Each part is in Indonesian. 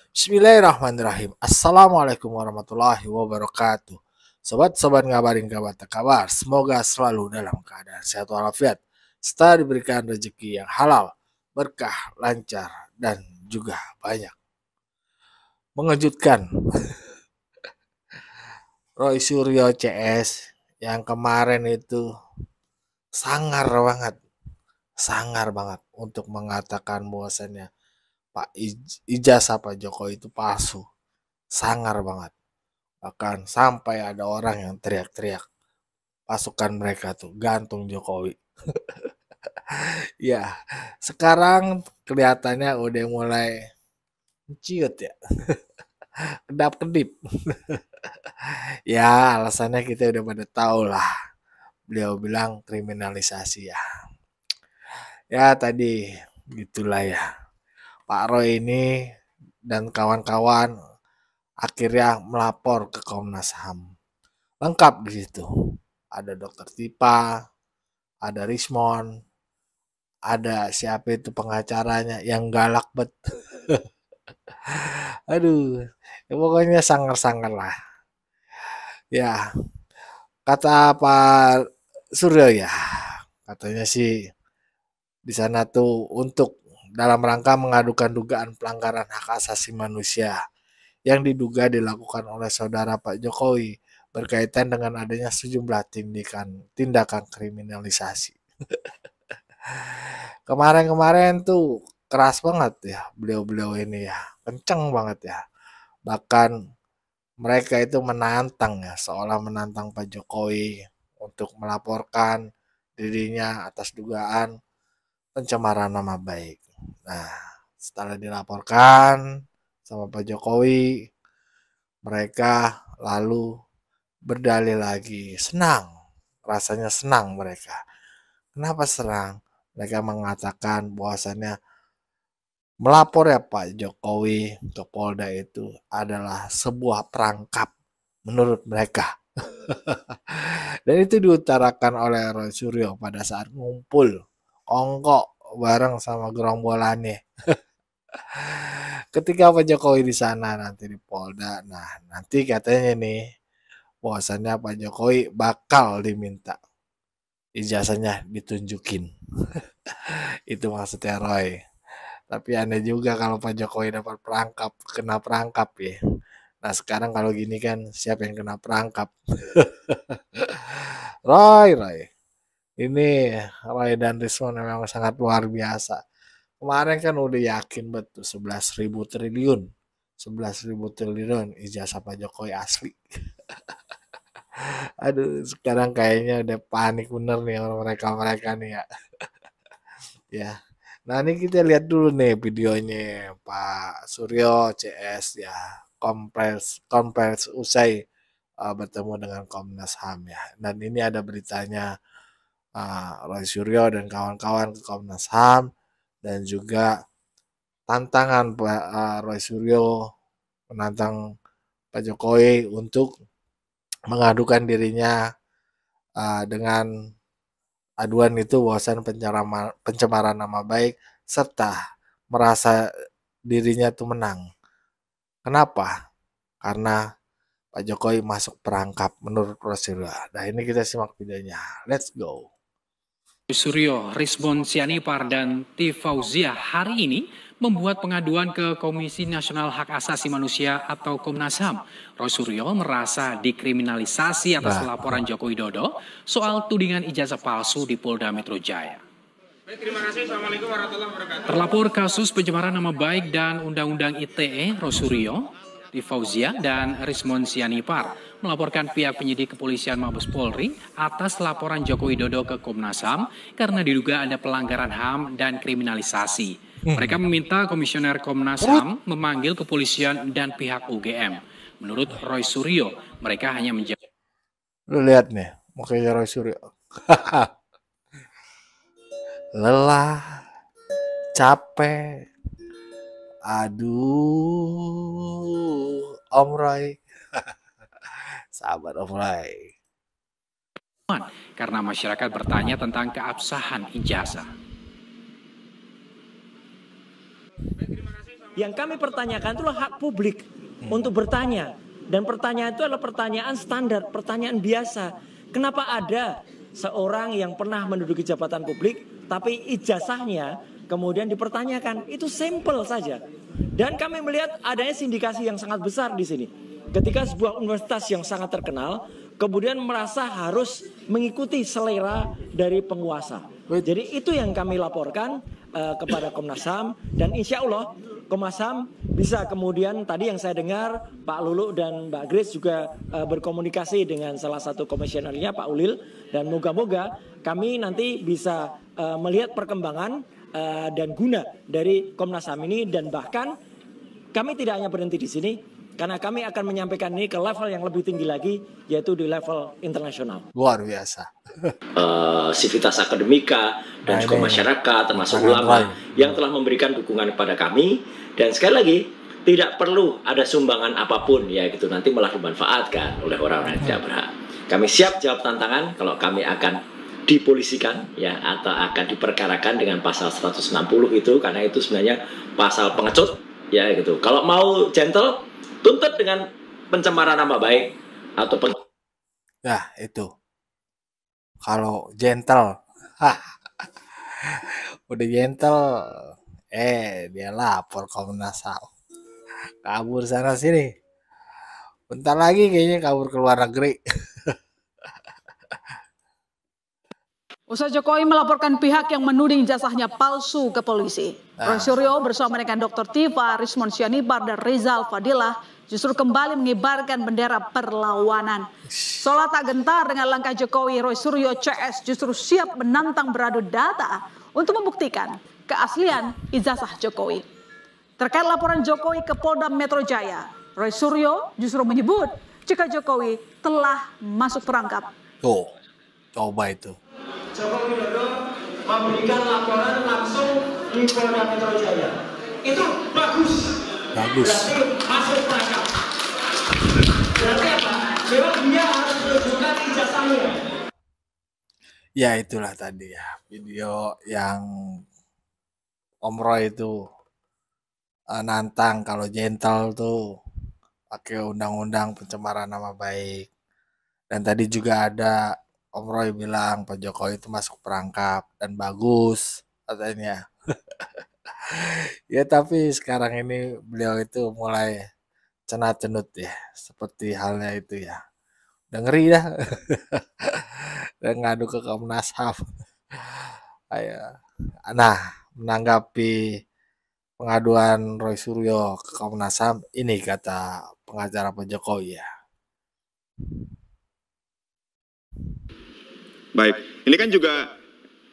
Bismillahirrahmanirrahim. Assalamualaikum warahmatullahi wabarakatuh. Sobat-sobat ngabarin kabar kabar. Semoga selalu dalam keadaan sehat walafiat, serta diberikan rezeki yang halal, berkah, lancar, dan juga banyak. Mengejutkan, Roy Suryo CS yang kemarin itu sangar banget untuk mengatakan bahwasannya ijazah Pak Jokowi itu palsu. Sangar banget. Bahkan sampai ada orang yang teriak-teriak, pasukan mereka tuh gantung Jokowi. Ya, sekarang kelihatannya udah mulai ciut ya, kedap-kedip. Ya, alasannya kita udah pada tahu lah. Beliau bilang kriminalisasi ya. Ya tadi gitulah ya. Pak Roy ini dan kawan-kawan akhirnya melapor ke Komnas HAM. Lengkap di situ. Ada Dokter Tipa, ada Rismon, ada siapa itu pengacaranya yang galak bet. Aduh, ya pokoknya sangar-sangar lah. Ya, kata Pak Suryo ya, katanya sih di sana tuh untuk dalam rangka mengadukan dugaan pelanggaran hak asasi manusia yang diduga dilakukan oleh saudara Pak Jokowi berkaitan dengan adanya sejumlah tindakan kriminalisasi. Kemarin-kemarin tuh keras banget ya beliau-beliau ini ya, kenceng banget ya. Bahkan mereka itu menantang ya, seolah menantang Pak Jokowi untuk melaporkan dirinya atas dugaan pencemaran nama baik. Nah, setelah dilaporkan sama Pak Jokowi, mereka lalu berdalih lagi, senang, rasanya senang mereka. Kenapa senang? Mereka mengatakan bahwasannya melapor ya Pak Jokowi ke Polda itu adalah sebuah perangkap menurut mereka. Dan itu diutarakan oleh Roy Suryo pada saat ngumpul ongkok bareng sama gerombolannya. Ketika Pak Jokowi di sana nanti di Polda, nah nanti katanya nih bahwasannya Pak Jokowi bakal diminta ijazahnya ditunjukin. Itu maksudnya Roy. Tapi aneh juga kalau Pak Jokowi dapat perangkap, kena perangkap ya. Nah sekarang kalau gini kan siapa yang kena perangkap? Roy. Ini Roy dan Rismon memang sangat luar biasa. Kemarin kan udah yakin betul 11.000 triliun. 11.000 triliun ijazah Pak Jokowi asli. Aduh, sekarang kayaknya udah panik bener nih mereka-mereka nih ya. Ya. Nah, ini kita lihat dulu nih videonya Pak Suryo CS ya. Kompres usai bertemu dengan Komnas HAM ya. Dan ini ada beritanya Roy Suryo dan kawan-kawan ke Komnas HAM dan juga tantangan Pak Roy Suryo menantang Pak Jokowi untuk mengadukan dirinya dengan aduan itu bahwasan pencemaran nama baik serta merasa dirinya tuh menang. Kenapa? Karena Pak Jokowi masuk perangkap menurut prosedur. Nah ini kita simak videonya. Let's go. Suryo, Rismon Sianipar, dan T. Fauzia hari ini membuat pengaduan ke Komisi Nasional Hak Asasi Manusia atau Komnas HAM. Roy Suryo merasa dikriminalisasi atas laporan Joko Widodo soal tudingan ijazah palsu di Polda Metro Jaya. Terima kasih. Assalamualaikum warahmatullahi wabarakatuh. Terlapor kasus pencemaran nama baik dan Undang-Undang ITE, Roy Suryo, T. Fauzia, dan Rismon Sianipar melaporkan pihak penyidik kepolisian Mabes Polri atas laporan Joko Widodo ke Komnas HAM karena diduga ada pelanggaran HAM dan kriminalisasi. Mereka meminta Komisioner Komnas HAM memanggil kepolisian dan pihak UGM. Menurut Roy Suryo, mereka hanya menjawab. Lu lihat nih, mukanya Roy Suryo. Lelah, capek. Aduh, Om Roy. Sabar Om Roy. Karena masyarakat bertanya tentang keabsahan ijazah. Yang kami pertanyakan itulah hak publik untuk bertanya. Dan pertanyaan itu adalah pertanyaan standar, pertanyaan biasa. Kenapa ada seorang yang pernah menduduki jabatan publik, tapi ijazahnya kemudian dipertanyakan? Itu simple saja. Dan kami melihat adanya sindikasi yang sangat besar di sini. Ketika sebuah universitas yang sangat terkenal, kemudian merasa harus mengikuti selera dari penguasa. Jadi itu yang kami laporkan kepada Komnas HAM, dan insya Allah Komnas HAM bisa kemudian, tadi yang saya dengar Pak Lulu dan Mbak Grace juga berkomunikasi dengan salah satu komisionernya Pak Ulil, dan moga-moga kami nanti bisa melihat perkembangan dan guna dari Komnas HAM ini, dan bahkan kami tidak hanya berhenti di sini, karena kami akan menyampaikan ini ke level yang lebih tinggi lagi, yaitu di level internasional. Luar biasa. Sivitas akademika dan juga masyarakat, termasuk ulama yang telah memberikan dukungan kepada kami. Dan sekali lagi, tidak perlu ada sumbangan apapun, ya gitu, nanti malah dimanfaatkan oleh orang-orang yang tidak berhak. Kami siap jawab tantangan kalau kami akan dipolisikan, ya, atau akan diperkarakan dengan pasal 160 itu, karena itu sebenarnya pasal pengecut, ya gitu. Kalau mau gentle, tuntut dengan pencemaran nama baik atau Nah, itu. Kalau gentle. Udah gentle. Dia lapor Komnas HAM. Kabur sana sini. Bentar lagi kayaknya kabur ke luar negeri. Usai Jokowi melaporkan pihak yang menuding jasanya palsu ke polisi, Roy Suryo bersama dengan Dr. Tiva, Rismon Sianipar, dan Rizal Fadilah justru kembali mengibarkan bendera perlawanan. Seolah tak gentar dengan langkah Jokowi, Roy Suryo CS justru siap menantang beradu data untuk membuktikan keaslian ijazah Jokowi. Terkait laporan Jokowi ke Polda Metro Jaya, Roy Suryo justru menyebut jika Jokowi telah masuk perangkap. Tuh, coba itu. Joko Widodo memberikan laporan langsung di Polda Metro Jaya. Itu bagus. Bagus. Berarti masuk perangkap. Berarti apa? Memang dia harus menunjukkan ijazahnya. Ya itulah tadi ya, video yang Om Roy itu nantang kalau gentle tuh pakai undang-undang pencemaran nama baik. Dan tadi juga ada Om Roy bilang Pak Jokowi itu masuk perangkap dan bagus katanya. Ya tapi sekarang ini beliau itu mulai cenat-cenut ya, seperti halnya itu ya. Udah ngeri dah. Dan ngadu ke Komnas HAM. Nah, menanggapi pengaduan Roy Suryo ke Komnas HAM, ini kata pengacara Pak Jokowi ya. Baik, ini kan juga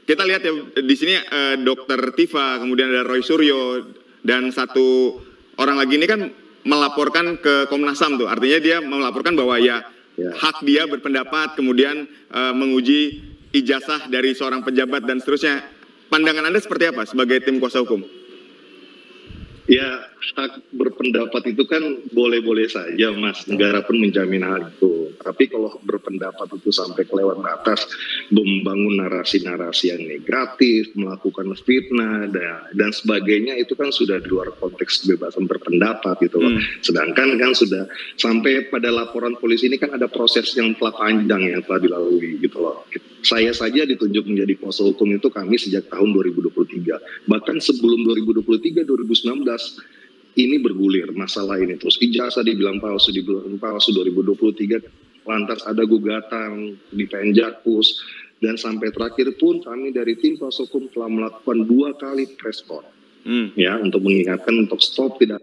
kita lihat ya di sini Dokter Tiva, kemudian ada Roy Suryo, dan satu orang lagi ini kan melaporkan ke Komnas HAM tuh, artinya dia melaporkan bahwa ya hak dia berpendapat, kemudian menguji ijazah dari seorang pejabat dan seterusnya. Pandangan Anda seperti apa sebagai tim kuasa hukum? Ya, hak berpendapat itu kan boleh-boleh saja, Mas. Negara pun menjamin hal itu. Tapi kalau berpendapat itu sampai kelewat batas, membangun narasi-narasi yang negatif, melakukan fitnah, dan sebagainya, itu kan sudah di luar konteks kebebasan berpendapat gitu loh. Sedangkan kan sudah sampai pada laporan polisi ini kan ada proses yang telah panjang yang telah dilalui gitu loh. Saya saja ditunjuk menjadi kuasa hukum itu kami sejak tahun 2023. Bahkan sebelum 2023, 2019 ini bergulir masalah ini terus. Ijazah dibilang palsu 2023, lantas ada gugatan di PN Jakpus, dan sampai terakhir pun kami dari tim kuasa hukum telah melakukan 2 kali press con, ya, untuk mengingatkan untuk stop, tidak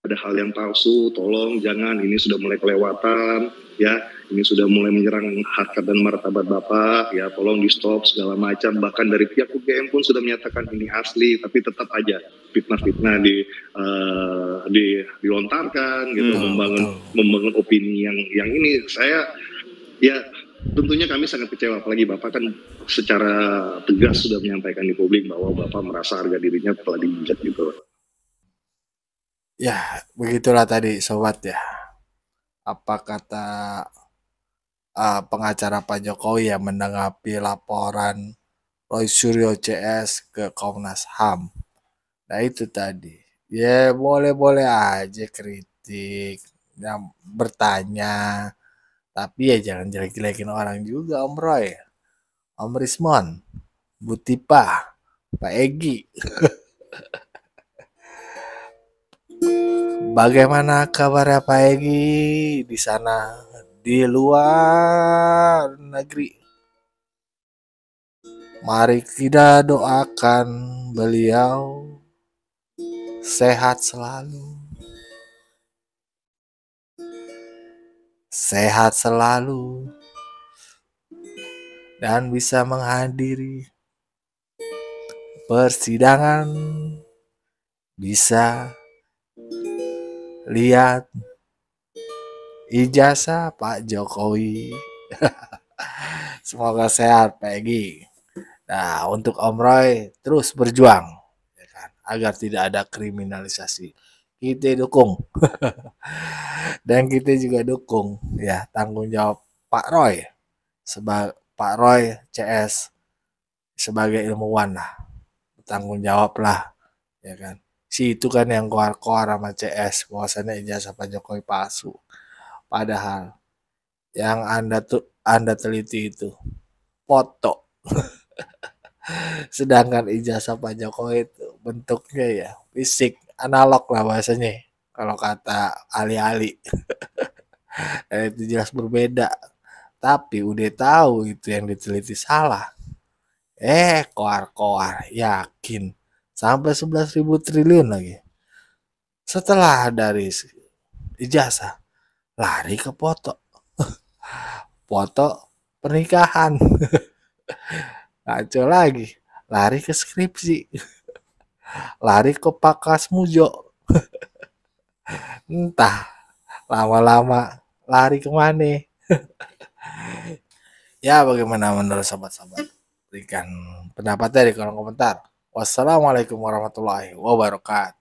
ada hal yang palsu, tolong jangan, ini sudah mulai kelewatan, ya, ini sudah mulai menyerang harkat dan martabat Bapak, ya, tolong di stop segala macam. Bahkan dari pihak UGM pun sudah menyatakan ini asli, tapi tetap aja fitnah-fitnah dilontarkan gitu, membangun opini yang ini. Saya ya tentunya kami sangat kecewa, apalagi Bapak kan secara tegas sudah menyampaikan di publik bahwa Bapak merasa harga dirinya telah diinjak gitu. Ya, begitulah tadi sobat ya. Apa kata pengacara Pak Jokowi yang menanggapi laporan Roy Suryo CS ke Komnas HAM. Nah itu tadi. Ya boleh-boleh aja kritik, yang bertanya, tapi ya jangan jelek-jelekin orang juga Om Roy, Om Rismon, Bu Tipa, Pak Egi. Bagaimana kabarnya Pak Egi di sana, di luar negeri? Mari kita doakan beliau sehat selalu. Sehat selalu dan bisa menghadiri persidangan, bisa lihat ijazah Pak Jokowi. Semoga sehat Pak Egi. Nah, untuk Om Roy terus berjuang ya kan, agar tidak ada kriminalisasi. Kita dukung. Dan kita juga dukung ya tanggung jawab Pak Roy sebagai Pak Roy CS sebagai ilmuwan lah. Tanggung jawab lah ya kan. Si itu kan yang keluar sama CS bahwasannya ijazah Pak Jokowi palsu. Padahal yang Anda teliti itu foto. Sedangkan ijazah Pak Jokowi itu bentuknya ya fisik, analog lah bahasanya. Kalau kata ahli-ahli. Dan itu jelas berbeda. Tapi udah tahu itu yang diteliti salah. Koar-koar yakin sampai 11.000 triliun lagi. Setelah dari ijazah lari ke foto. Foto pernikahan. Kacau lagi. Lari ke skripsi. Lari ke Pakas Mujo. Entah. Lama-lama lari kemana. Ya bagaimana menurut sahabat-sahabat? Berikan pendapatnya di kolom komentar. Wassalamualaikum warahmatullahi wabarakatuh.